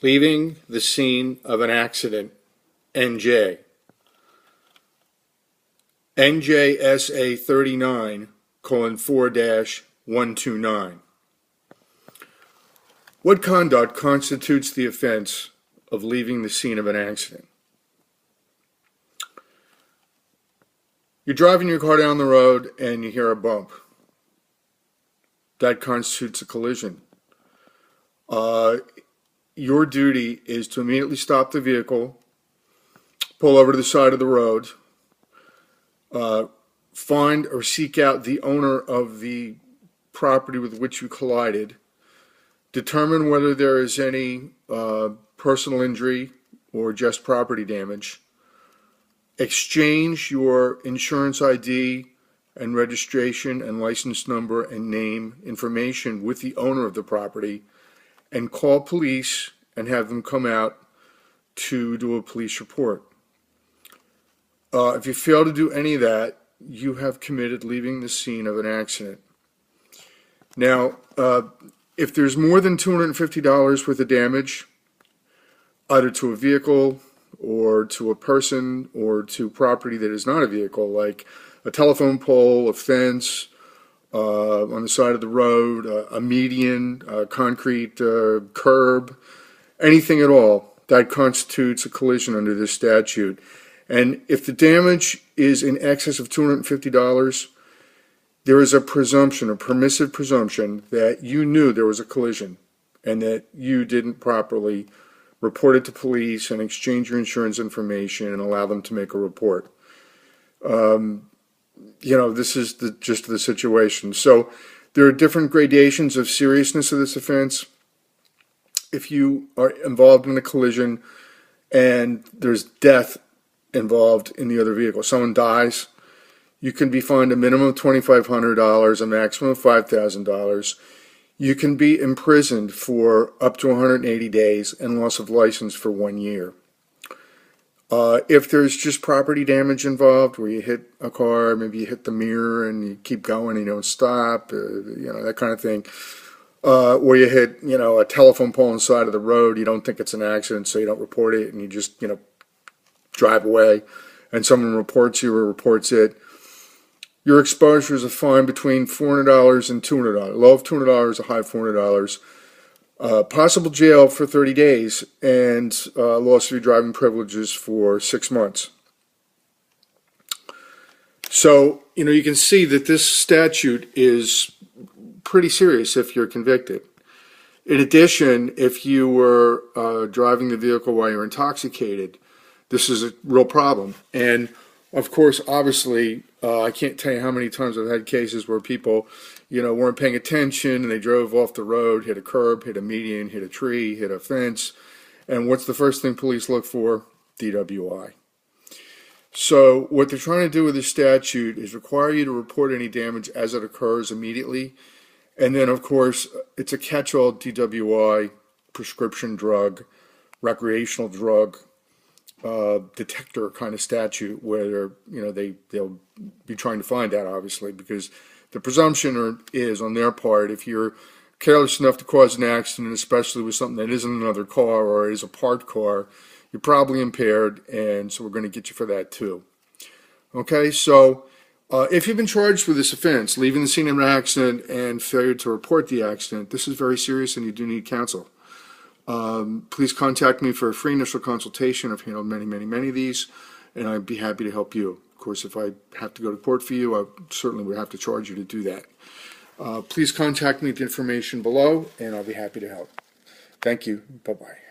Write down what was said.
Leaving the scene of an accident, NJ. NJSA 39:4-129. What conduct constitutes the offense of leaving the scene of an accident? You're driving your car down the road and you hear a bump. That constitutes a collision. Your duty is to immediately stop the vehicle, pull over to the side of the road, find or seek out the owner of the property with which you collided, determine whether there is any personal injury or just property damage, exchange your insurance ID and registration and license number and name information with the owner of the property, and call police and have them come out to do a police report. If you fail to do any of that, you have committed leaving the scene of an accident. Now, if there's more than $250 worth of damage, either to a vehicle or to a person or to property that is not a vehicle, like a telephone pole, a fence, on the side of the road, a median, a concrete curb, anything at all, that constitutes a collision under this statute. And if the damage is in excess of $250, there is a presumption, a permissive presumption, that you knew there was a collision and that you didn't properly report it to police and exchange your insurance information and allow them to make a report. This is the gist of the situation. So there are different gradations of seriousness of this offense. If you are involved in a collision and there's death involved in the other vehicle, someone dies, you can be fined a minimum of $2,500, a maximum of $5,000. You can be imprisoned for up to 180 days and loss of license for 1 year. If there's just property damage involved, where you hit a car, maybe you hit the mirror and you keep going and you don't stop, that kind of thing, or you hit, a telephone pole on the side of the road, you don't think it's an accident, so you don't report it, and you just, drive away, and someone reports you or reports it, your exposure is a fine between $400 and $200, low of $200, a high of $400. Possible jail for 30 days and loss of your driving privileges for 6 months. So, you can see that this statute is pretty serious if you're convicted. In addition, if you were driving the vehicle while you're intoxicated, this is a real problem. And of course, obviously, I can't tell you how many times I've had cases where people, weren't paying attention and they drove off the road, hit a curb, hit a median, hit a tree, hit a fence. And what's the first thing police look for? DWI. So what they're trying to do with this statute is require you to report any damage as it occurs immediately. And then, of course, it's a catch-all DWI, prescription drug, recreational drug, detector kind of statute where they'll be trying to find that, obviously, because the presumption is on their part, if you're careless enough to cause an accident, especially with something that isn't another car or is a parked car, you're probably impaired, and so we're going to get you for that too. Okay, so if you've been charged with this offense, leaving the scene of an accident and failure to report the accident, this is very serious and you do need counsel. Please contact me for a free initial consultation. I've handled many, many, many of these, and I'd be happy to help you. Of course, if I have to go to court for you, I certainly would have to charge you to do that. Please contact me at the information below, and I'll be happy to help. Thank you. Bye-bye.